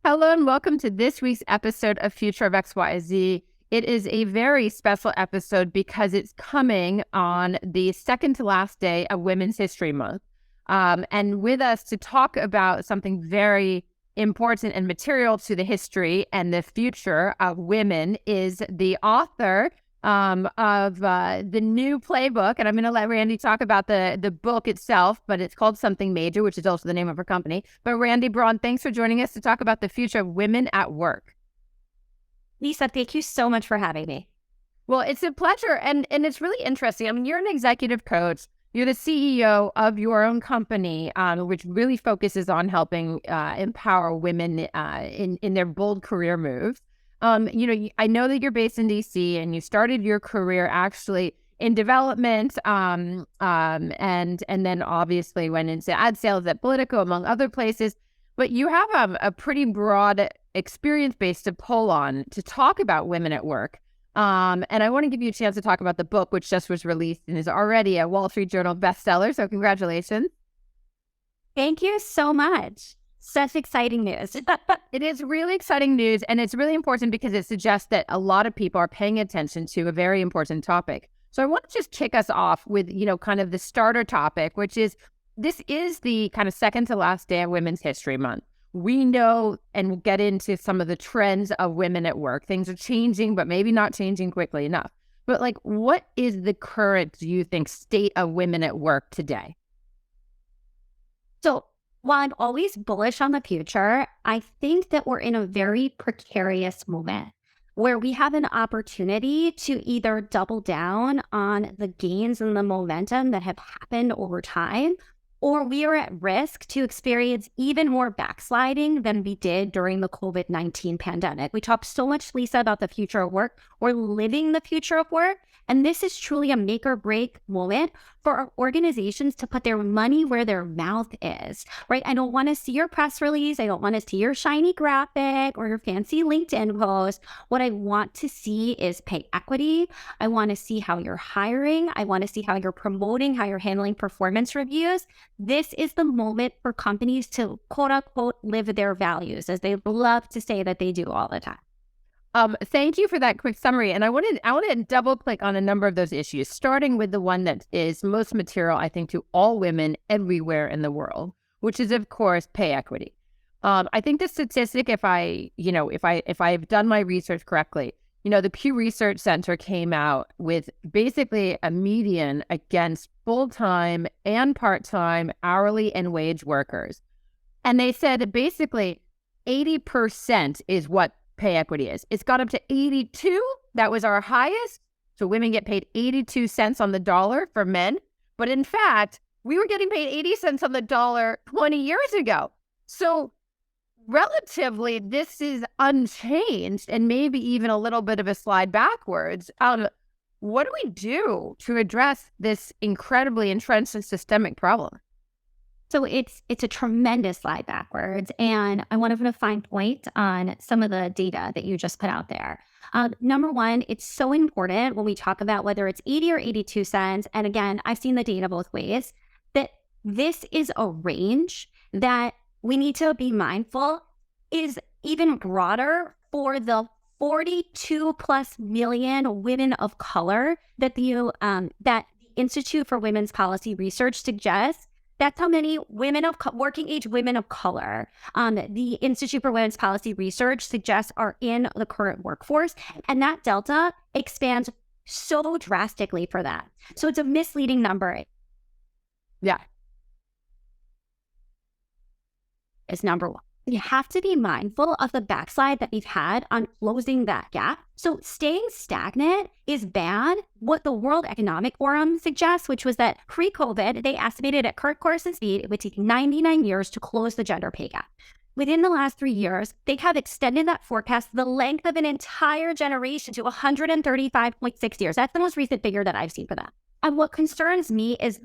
Hello and welcome to this week's episode of Future of XYZ. It is a very special episode because it's coming on the second to last day of Women's History Month. And with us to talk about something very important and material to the history and the future of women is the author of the new playbook. And I'm going to let Randi talk about the book itself, but it's called Something Major, which is also the name of her company. But Randi, Braun, thanks for joining us to talk about the future of women at work. Lisa, thank you so much for having me. Well, it's a pleasure. And it's really interesting. I mean, you're an executive coach. You're the CEO of your own company, which really focuses on helping empower women in their bold career moves. I know that you're based in DC and you started your career actually in development, and then obviously went into ad sales at Politico, among other places. But you have a pretty broad experience base to pull on to talk about women at work. And I want to give you a chance to talk about the book, which just was released and is already a Wall Street Journal bestseller. So congratulations. Thank you so much. Such exciting news. It is really exciting news, and it's really important because it suggests that a lot of people are paying attention to a very important topic. So I want to just kick us off with, kind of the starter topic, which is this is the kind of second to last day of Women's History Month. We know, and we'll get into some of the trends of women at work. Things are changing, but maybe not changing quickly enough. But what is the current, do you think, state of women at work today? So while I'm always bullish on the future, I think that we're in a very precarious moment where we have an opportunity to either double down on the gains and the momentum that have happened over time, or we are at risk to experience even more backsliding than we did during the COVID-19 pandemic. We talked so much, Lisa, about the future of work. We're living the future of work. And this is truly a make or break moment for our organizations to put their money where their mouth is, right? I don't want to see your press release. I don't want to see your shiny graphic or your fancy LinkedIn post. What I want to see is pay equity. I want to see how you're hiring. I want to see how you're promoting, how you're handling performance reviews. This is the moment for companies to quote unquote live their values, as they love to say that they do all the time. Thank you for that quick summary. And I want to double click on a number of those issues, starting with the one that is most material, I think, to all women everywhere in the world, which is, of course, pay equity. I think the statistic, if I've done my research correctly, the Pew Research Center came out with basically a median against full-time and part-time hourly and wage workers. And they said basically 80% is what pay equity is. It's got up to 82. That was our highest. So women get paid 82 cents on the dollar for men. But in fact, we were getting paid 80 cents on the dollar 20 years ago. So relatively, this is unchanged and maybe even a little bit of a slide backwards. What do we do to address this incredibly entrenched and systemic problem? So it's a tremendous slide backwards. And I want to put a fine point on some of the data that you just put out there. Number one, it's so important when we talk about whether it's 80 or 82 cents. And again, I've seen the data both ways, that this is a range that we need to be mindful is even broader for the 42 plus million women of color that the Institute for Women's Policy Research suggests. That's how many women of working age women of color the Institute for Women's Policy Research suggests are in the current workforce. And that delta expands so drastically for that. So it's a misleading number. Yeah. Is number one. You have to be mindful of the backslide that we've had on closing that gap. So staying stagnant is bad. What the World Economic Forum suggests, which was that pre-COVID, they estimated at current course and speed, it would take 99 years to close the gender pay gap. Within the last 3 years, they have extended that forecast the length of an entire generation to 135.6 years. That's the most recent figure that I've seen for that. And what concerns me is,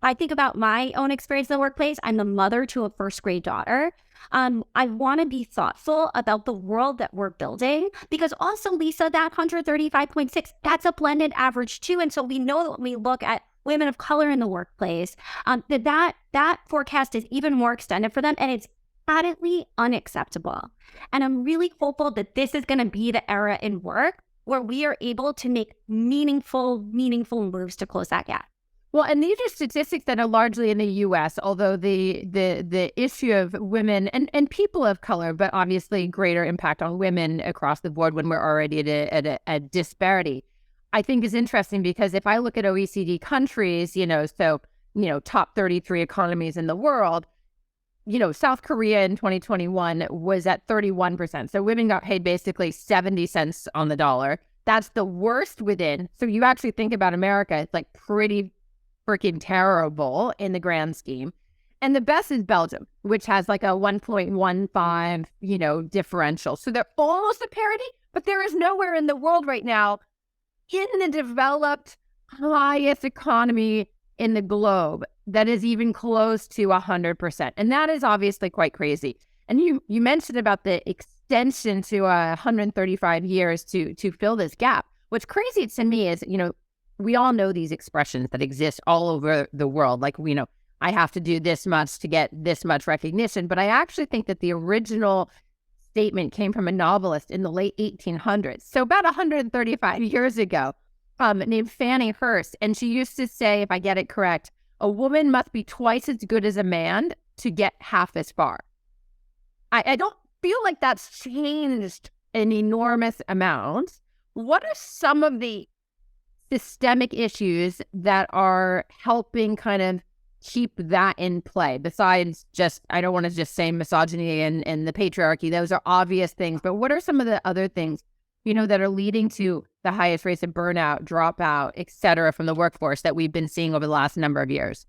I think about my own experience in the workplace. I'm the mother to a first grade daughter. I want to be thoughtful about the world that we're building, because also, Lisa, that 135.6, that's a blended average too. And so we know that when we look at women of color in the workplace, that forecast is even more extended for them. And it's patently unacceptable. And I'm really hopeful that this is going to be the era in work where we are able to make meaningful moves to close that gap. Well, and these are statistics that are largely in the U.S., although the issue of women and people of color, but obviously greater impact on women across the board when we're already at a disparity, I think is interesting because if I look at OECD countries, top 33 economies in the world, South Korea in 2021 was at 31%. So women got paid basically 70 cents on the dollar. That's the worst within. So you actually think about America, it's like pretty freaking terrible in the grand scheme. And the best is Belgium, which has like a 1.15, differential. So they're almost at parity, but there is nowhere in the world right now in the developed highest economy in the globe that is even close to 100%. And that is obviously quite crazy. And you mentioned about the extension to 135 years to fill this gap. What's crazy to me is, we all know these expressions that exist all over the world. Like, I have to do this much to get this much recognition. But I actually think that the original statement came from a novelist in the late 1800s. So about 135 years ago, named Fanny Hurst. And she used to say, if I get it correct, a woman must be twice as good as a man to get half as far. I don't feel like that's changed an enormous amount. What are some of the systemic issues that are helping kind of keep that in play besides just, I don't want to just say misogyny and the patriarchy, those are obvious things, but what are some of the other things, that are leading to the highest rates of burnout, dropout, et cetera, from the workforce that we've been seeing over the last number of years?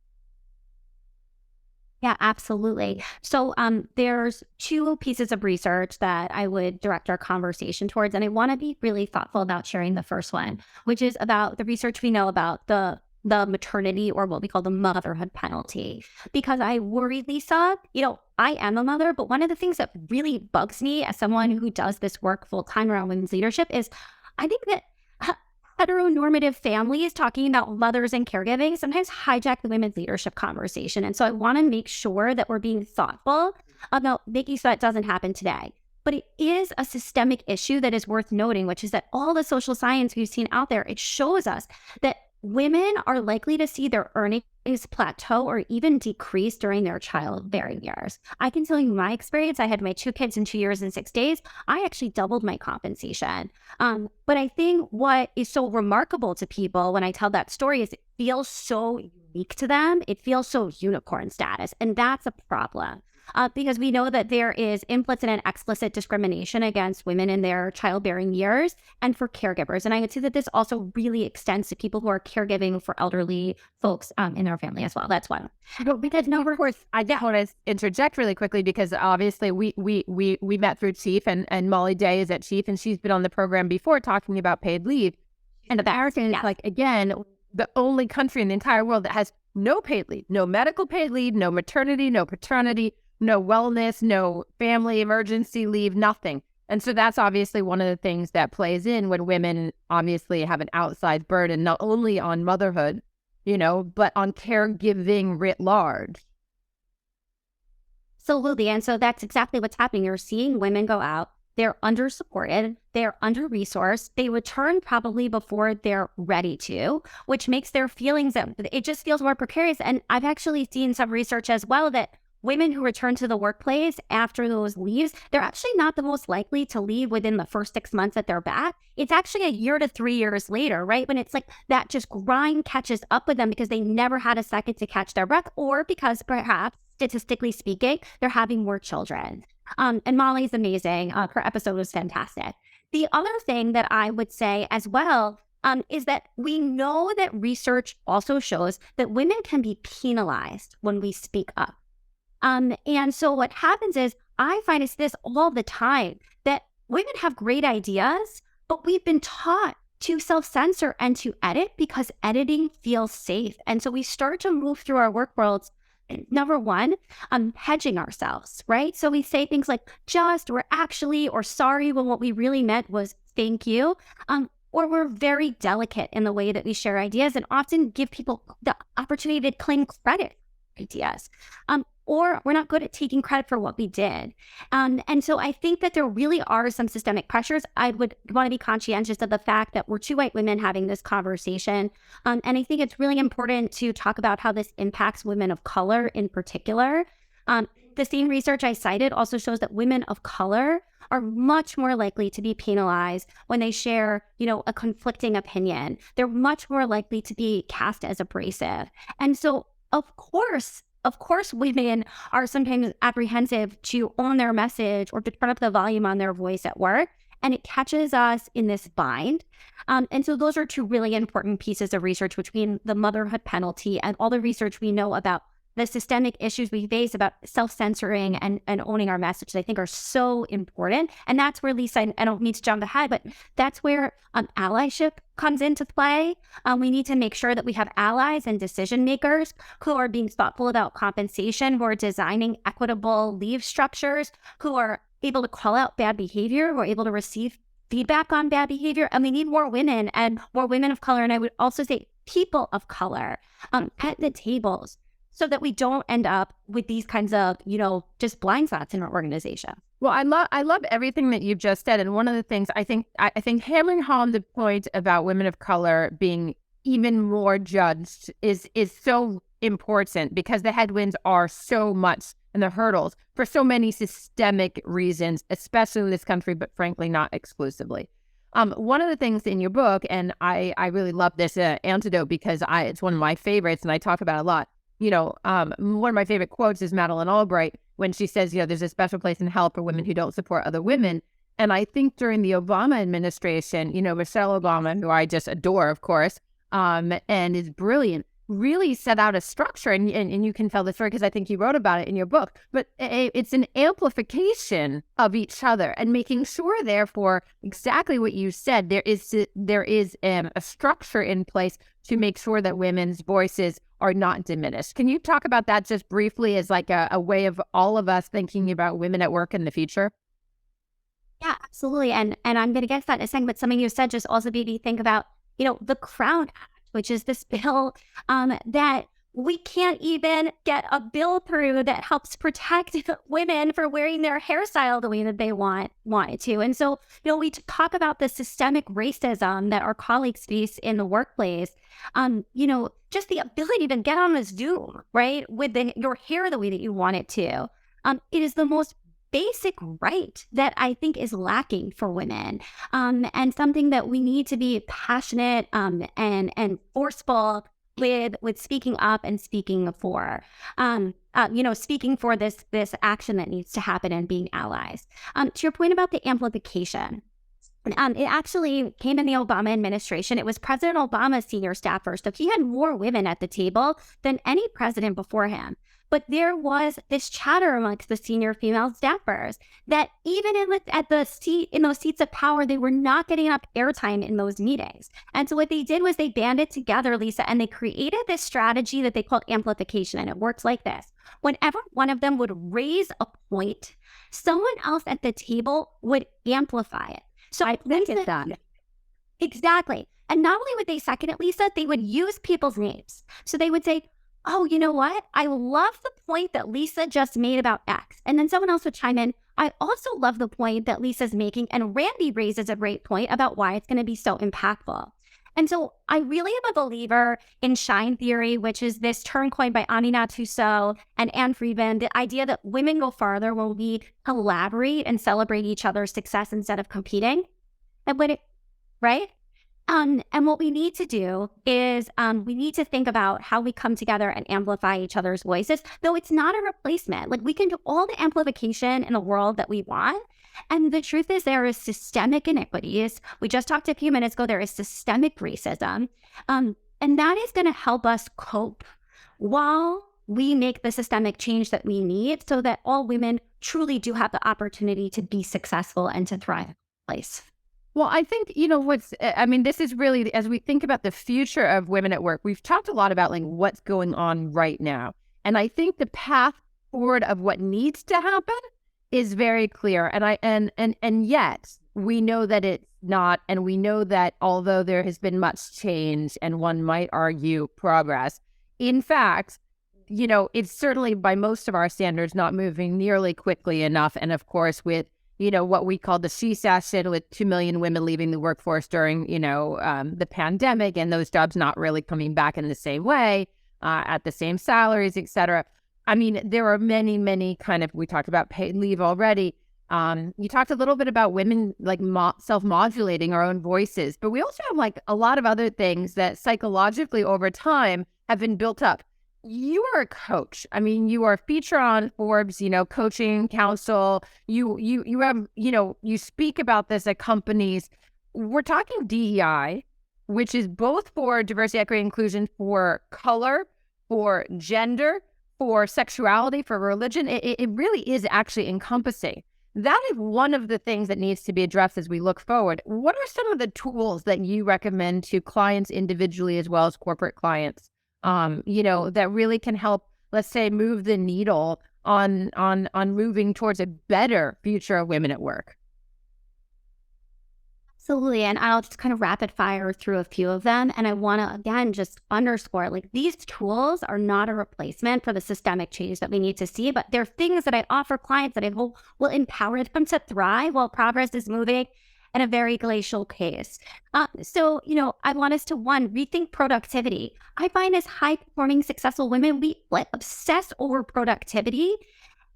Yeah, absolutely. So there's two pieces of research that I would direct our conversation towards, and I want to be really thoughtful about sharing the first one, which is about the research we know about the maternity, or what we call the motherhood penalty. Because I worry, Lisa, I am a mother, but one of the things that really bugs me as someone who does this work full time around women's leadership is I think that heteronormative families talking about mothers and caregiving sometimes hijack the women's leadership conversation. And so I want to make sure that we're being thoughtful about making sure that doesn't happen today. But it is a systemic issue that is worth noting, which is that all the social science we've seen out there, it shows us that women are likely to see their earnings plateau or even decrease during their childbearing years. I can tell you my experience. I had my 2 kids in 2 years and 6 days. I actually doubled my compensation. But I think what is so remarkable to people when I tell that story is it feels so unique to them. It feels so unicorn status. And that's a problem. Because we know that there is implicit and explicit discrimination against women in their childbearing years and for caregivers. And I would say that this also really extends to people who are caregiving for elderly folks in their family as well. That's one. Because of course, I just want to interject really quickly because obviously we met through Chief and Molly Day is at Chief and she's been on the program before talking about paid leave. And America is like, again, the only country in the entire world that has no paid leave, no medical paid leave, no maternity, no paternity, no wellness, no family emergency leave, nothing. And so that's obviously one of the things that plays in when women obviously have an outsized burden, not only on motherhood, but on caregiving writ large. Absolutely. And so that's exactly what's happening. You're seeing women go out. They're under-supported. They're under-resourced. They return probably before they're ready to, which makes their feelings, it just feels more precarious. And I've actually seen some research as well that women who return to the workplace after those leaves, they're actually not the most likely to leave within the first 6 months that they're back. It's actually a year to 3 years later, right? When it's like that just grind catches up with them because they never had a second to catch their breath, or because perhaps, statistically speaking, they're having more children. And Molly's amazing. Her episode was fantastic. The other thing that I would say as well is that we know that research also shows that women can be penalized when we speak up. And so what happens is I find it's this all the time that women have great ideas, but we've been taught to self-censor and to edit because editing feels safe. And so we start to move through our work worlds, number one, hedging ourselves, right? So we say things like just, or actually, or sorry, when what we really meant was thank you. Or we're very delicate in the way that we share ideas and often give people the opportunity to claim credit for ideas. or we're not good at taking credit for what we did. And so I think that there really are some systemic pressures. I would want to be conscientious of the fact that we're two white women having this conversation. And I think it's really important to talk about how this impacts women of color in particular. The same research I cited also shows that women of color are much more likely to be penalized when they share, a conflicting opinion. They're much more likely to be cast as abrasive. And so, of course, women are sometimes apprehensive to own their message or to turn up the volume on their voice at work. And it catches us in this bind. And so those are two really important pieces of research between the motherhood penalty and all the research we know about the systemic issues we face about self-censoring and owning our message, I think are so important. And that's where, Lisa, I don't mean to jump ahead, but that's where allyship comes into play. We need to make sure that we have allies and decision makers who are being thoughtful about compensation, who are designing equitable leave structures, who are able to call out bad behavior, who are able to receive feedback on bad behavior. And we need more women and more women of color. And I would also say people of color at the tables, so that we don't end up with these kinds of, just blind spots in our organization. Well, I love everything that you've just said. And one of the things I think hammering home the point about women of color being even more judged is so important, because the headwinds are so much and the hurdles for so many systemic reasons, especially in this country, but frankly, not exclusively. One of the things in your book, and I really love this antidote because it's one of my favorites and I talk about it a lot. One of my favorite quotes is Madeleine Albright when she says, there's a special place in hell for women who don't support other women. And I think during the Obama administration, Michelle Obama, who I just adore, of course, and is brilliant, really set out a structure. And you can tell the story because I think you wrote about it in your book. But it's an amplification of each other and making sure, therefore, exactly what you said, there is a structure in place to make sure that women's voices are not diminished. Can you talk about that just briefly as like a way of all of us thinking about women at work in the future? Yeah, absolutely. And I'm going to get to that in a second, but something you said just also made me think about, the Crown Act, which is this bill that we can't even get a bill through that helps protect women for wearing their hairstyle the way that they want it to. And so, we talk about the systemic racism that our colleagues face in the workplace. Just the ability to get on a Zoom, right, with your hair the way that you want it to. It is the most basic right that I think is lacking for women, and something that we need to be passionate and forceful with speaking up and speaking for. Speaking for this action that needs to happen and being allies. To your point about the amplification. It actually came in the Obama administration. It was President Obama's senior staffers. So he had more women at the table than any president before him. But there was this chatter amongst the senior female staffers that even in those seats of power, they were not getting enough airtime in those meetings. And so what they did was they banded together, Lisa, and they created this strategy that they called amplification. And it works like this. Whenever one of them would raise a point, someone else at the table would amplify it. So I think it's that. Exactly. And not only would they second it, Lisa, they would use people's names. So they would say, oh, you know what? I love the point that Lisa just made about X. And then someone else would chime in, I also love the point that Lisa's making. And Randi raises a great point about why it's going to be so impactful. And so I really am a believer in shine theory, which is this term coined by Aminat Husseau and Anne Friedman, the idea that women go farther when we collaborate and celebrate each other's success instead of competing. And right? And what we need to do is we need to think about how we come together and amplify each other's voices, though it's not a replacement. Like, we can do all the amplification in the world that we want. And the truth is there is systemic inequities. We just talked a few minutes ago, there is systemic racism. And that is going to help us cope while we make the systemic change that we need so that all women truly do have the opportunity to be successful and to thrive in the place. Well, I think, this is really, as we think about the future of women at work, we've talked a lot about like what's going on right now. And I think the path forward of what needs to happen is very clear. And yet we know that it's not, and we know that although there has been much change and one might argue progress, in fact, it's certainly by most of our standards not moving nearly quickly enough. And of course, with, what we call the recession, with 2 million women leaving the workforce during, the pandemic, and those jobs not really coming back in the same way, at the same salaries, et cetera. I mean, there are many, many we talked about paid leave already. You talked a little bit about women like self-modulating our own voices, but we also have like a lot of other things that psychologically over time have been built up. You are a coach. I mean, you are featured on Forbes, coaching council. You have, you speak about this at companies. We're talking DEI, which is both for diversity, equity, inclusion, for color, for gender, for sexuality, for religion. It really is actually encompassing. That is one of the things that needs to be addressed as we look forward. What are some of the tools that you recommend to clients individually as well as corporate clients, that really can help, let's say, move the needle on moving towards a better future of women at work? Absolutely. And I'll just kind of rapid fire through a few of them. And I want to, again, just underscore like these tools are not a replacement for the systemic change that we need to see, but they're things that I offer clients that I hope will empower them to thrive while progress is moving at a very glacial pace. So, I want us to, one, rethink productivity. I find as high performing, successful women, we obsess over productivity.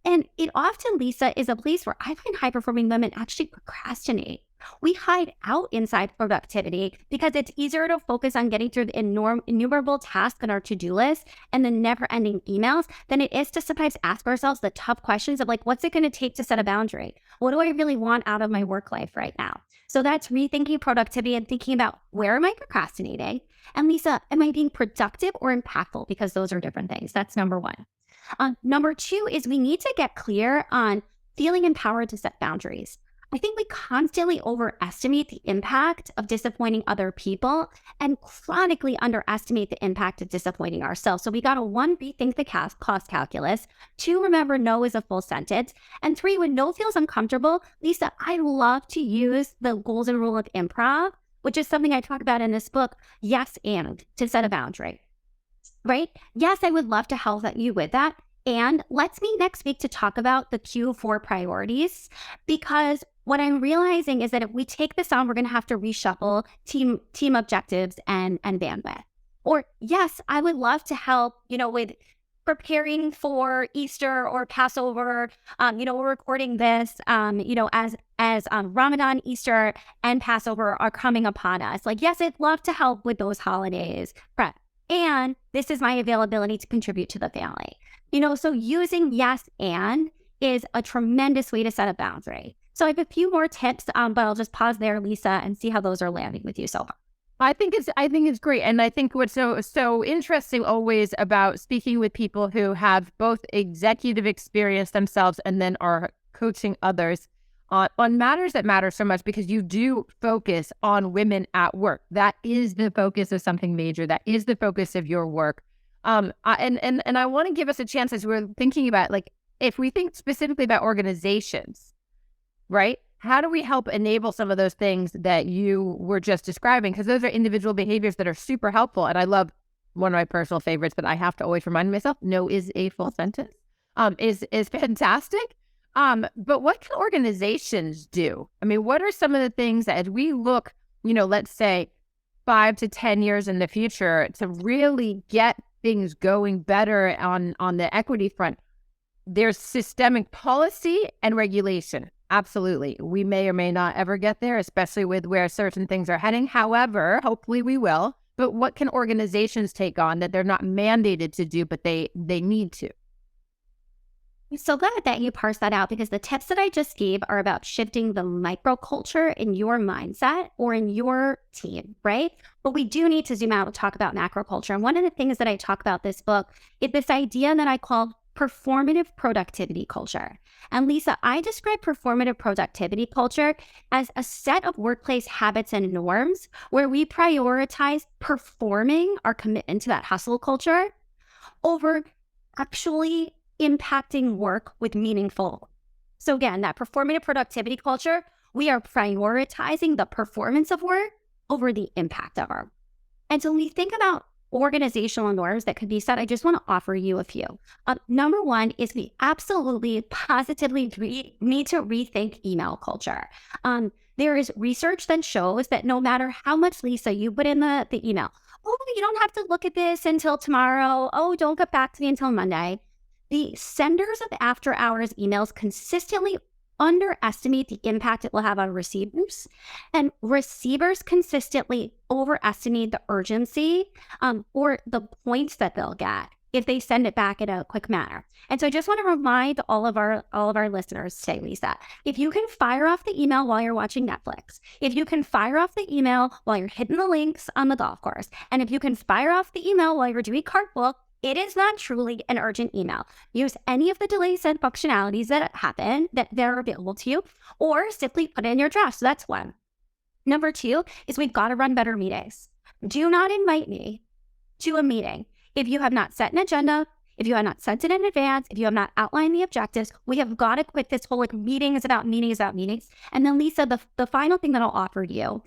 And it often, Lisa, is a place where I find high performing women actually procrastinate. We hide out inside productivity because it's easier to focus on getting through the innumerable tasks on our to-do list and the never-ending emails than it is to sometimes ask ourselves the tough questions of like, what's it going to take to set a boundary? What do I really want out of my work life right now? So that's rethinking productivity and thinking about where am I procrastinating? And Lisa, am I being productive or impactful? Because those are different things. That's number one. Number two is we need to get clear on feeling empowered to set boundaries. I think we constantly overestimate the impact of disappointing other people and chronically underestimate the impact of disappointing ourselves. So we got to, one, rethink the cost calculus. Two, remember no is a full sentence. And three, when no feels uncomfortable, Lisa, I love to use the golden rule of improv, which is something I talk about in this book, yes, and to set a boundary, right? Yes, I would love to help you with that. And let's meet next week to talk about the Q4 priorities, because what I'm realizing is that if we take this on, we're going to have to reshuffle team objectives and bandwidth. Or yes, I would love to help, with preparing for Easter or Passover. We're recording this, as Ramadan, Easter, and Passover are coming upon us. Like, yes, I'd love to help with those holidays prep. And this is my availability to contribute to the family. So using yes and is a tremendous way to set a boundary. So I have a few more tips, but I'll just pause there, Lisa, and see how those are landing with you so far. I think it's great. And I think what's so interesting always about speaking with people who have both executive experience themselves and then are coaching others on matters that matter so much, because you do focus on women at work. That is the focus of something major. That is the focus of your work. And I want to give us a chance, as we're thinking about, like, if we think specifically about organizations, right? How do we help enable some of those things that you were just describing? Because those are individual behaviors that are super helpful. And I love one of my personal favorites, but I have to always remind myself, no is a full sentence, is fantastic. But what can organizations do? I mean, what are some of the things that, as we look, let's say 5 to 10 years in the future, to really get things going better on the equity front? There's systemic policy and regulation. Absolutely. We may or may not ever get there, especially with where certain things are heading. However, hopefully we will. But what can organizations take on that they're not mandated to do, but they need to? I'm so glad that you parsed that out, because the tips that I just gave are about shifting the microculture in your mindset or in your team, right? But we do need to zoom out and talk about macroculture. And one of the things that I talk about this book is this idea that I call performative productivity culture. And Lisa, I describe performative productivity culture as a set of workplace habits and norms where we prioritize performing our commitment to that hustle culture over actually impacting work with meaningful. So again, that performative productivity culture, we are prioritizing the performance of work over the impact of our. And so when we think about organizational norms that could be set, I just want to offer you a few. Number one is we absolutely positively need to rethink email culture. There is research that shows that no matter how much, Lisa, you put in the email, oh, you don't have to look at this until tomorrow. Oh, don't get back to me until Monday. The senders of after hours emails consistently underestimate the impact it will have on receivers, and receivers consistently overestimate the urgency or the points that they'll get if they send it back in a quick manner. And so I just want to remind all of our listeners today, Lisa, if you can fire off the email while you're watching Netflix, if you can fire off the email while you're hitting the links on the golf course, and if you can fire off the email while you're doing cartwheel, it is not truly an urgent email. Use any of the delay send functionalities that happen, that they're available to you, or simply put it in your draft. So that's one. Number two is we've got to run better meetings. Do not invite me to a meeting if you have not set an agenda, if you have not sent it in advance, if you have not outlined the objectives. We have got to quit this whole meetings about meetings. And then, Lisa, the final thing that I'll offer you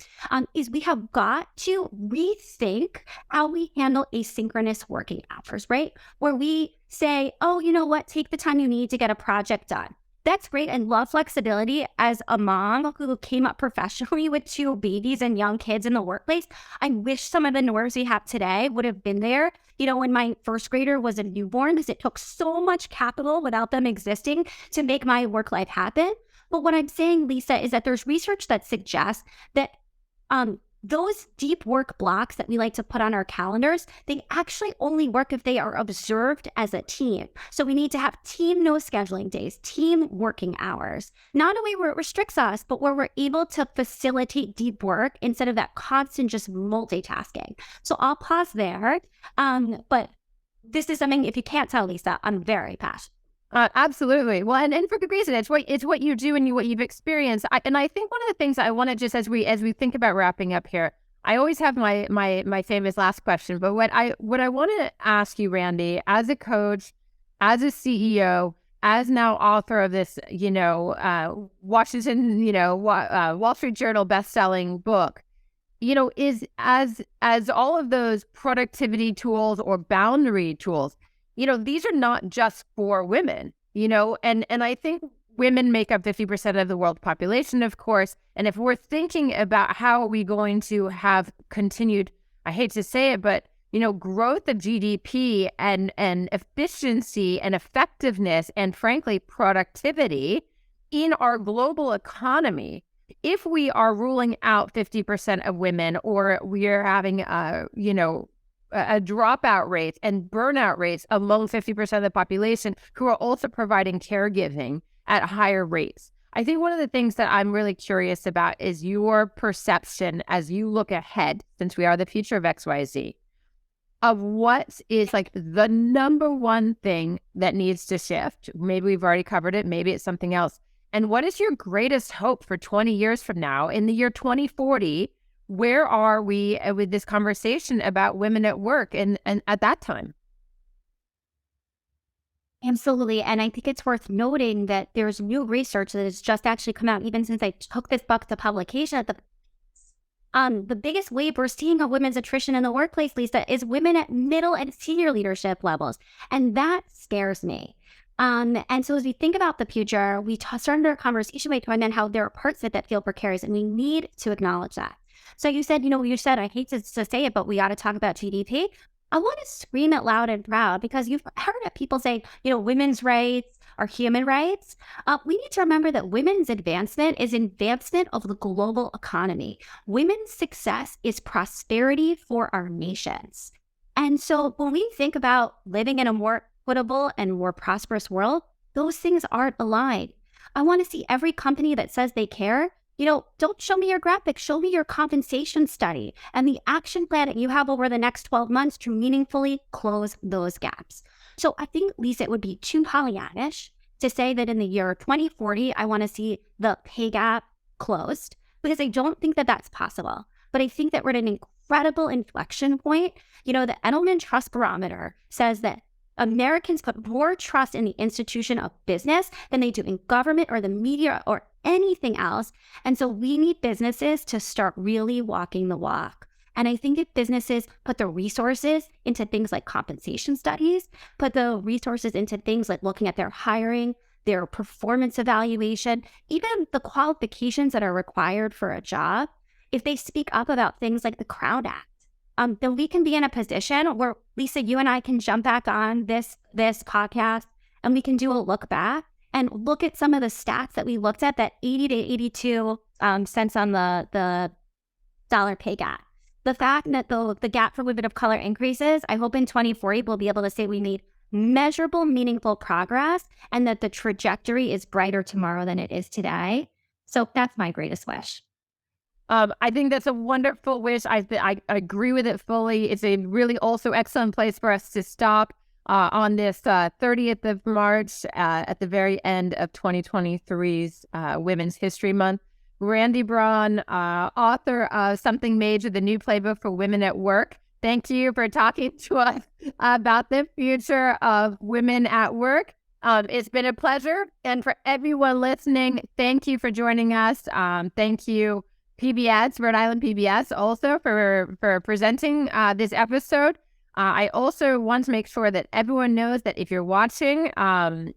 is we have got to rethink how we handle asynchronous working hours, right? Where we say, oh, you know what, take the time you need to get a project done. That's great. I love flexibility as a mom who came up professionally with 2 babies and young kids in the workplace. I wish some of the norms we have today would have been there, when my first grader was a newborn, because it took so much capital without them existing to make my work life happen. But what I'm saying, Lisa, is that there's research that suggests that those deep work blocks that we like to put on our calendars, they actually only work if they are observed as a team. So we need to have team no scheduling days, team working hours, not a way where it restricts us, but where we're able to facilitate deep work instead of that constant just multitasking. So I'll pause there. But this is something, if you can't tell, Lisa, I'm very passionate. Absolutely. Well, and for good reason. It's what you do and what you've experienced. And I think one of the things I want to just as we think about wrapping up here, I always have my famous last question. But what I want to ask you, Randi, as a coach, as a CEO, as now author of this, Washington, Wall Street Journal best-selling book, is as all of those productivity tools or boundary tools. These are not just for women, and I think women make up 50% of the world population, of course. And if we're thinking about how are we going to have continued, I hate to say it, but, growth of GDP and efficiency and effectiveness and frankly, productivity in our global economy, if we are ruling out 50% of women or we are having, a dropout rates and burnout rates among 50% of the population who are also providing caregiving at higher rates. I think one of the things that I'm really curious about is your perception as you look ahead, since we are the future of XYZ, of what is the number one thing that needs to shift. Maybe we've already covered it. Maybe it's something else. And what is your greatest hope for 20 years from now in the year 2040? Where are we with this conversation about women at work and at that time? Absolutely. And I think it's worth noting that there's new research that has just actually come out, even since I took this book to publication. The biggest wave we're seeing of women's attrition in the workplace, Lisa, is women at middle and senior leadership levels. And that scares me. And so as we think about the future, we started our conversation by talking about how there are parts of it that feel precarious, and we need to acknowledge that. So you said, I hate to say it, but we got to talk about GDP. I want to scream it loud and proud because you've heard people say, women's rights are human rights. We need to remember that women's advancement is advancement of the global economy. Women's success is prosperity for our nations. And so when we think about living in a more equitable and more prosperous world, those things aren't aligned. I want to see every company that says they care. Don't show me your graphics, show me your compensation study and the action plan that you have over the next 12 months to meaningfully close those gaps. So I think, Lisa, it would be too Pollyannish to say that in the year 2040, I want to see the pay gap closed, because I don't think that that's possible. But I think that we're at an incredible inflection point. The Edelman Trust Barometer says that Americans put more trust in the institution of business than they do in government or the media or anything else. And so we need businesses to start really walking the walk. And I think if businesses put the resources into things like compensation studies, put the resources into things like looking at their hiring, their performance evaluation, even the qualifications that are required for a job, if they speak up about things like the Crown Act, then we can be in a position where, Lisa, you and I can jump back on this podcast and we can do a look back and look at some of the stats that we looked at, that 80 to 82 cents on the dollar pay gap. The fact that the gap for women of color increases, I hope in 2040 we'll be able to say we made measurable, meaningful progress and that the trajectory is brighter tomorrow than it is today. So that's my greatest wish. I think that's a wonderful wish. I agree with it fully. It's a really also excellent place for us to stop on this 30th of March at the very end of 2023's Women's History Month. Randi Braun, author of Something Major, the new playbook for women at work. Thank you for talking to us about the future of women at work. It's been a pleasure. And for everyone listening, thank you for joining us. Thank you, PBS, Rhode Island PBS, also for presenting this episode. I also want to make sure that everyone knows that if you're watching,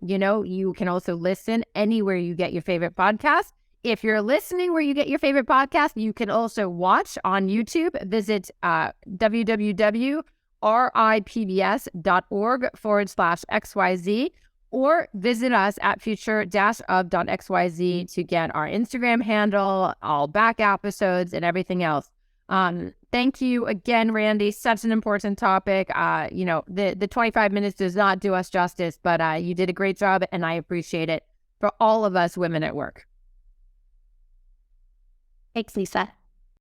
you can also listen anywhere you get your favorite podcast. If you're listening where you get your favorite podcast, you can also watch on YouTube. Visit www.ripbs.org/XYZ or visit us at future-of.xyz to get our Instagram handle, all back episodes, and everything else. Thank you again, Randi. Such an important topic. The 25 minutes does not do us justice, but you did a great job, and I appreciate it for all of us women at work. Thanks, Lisa.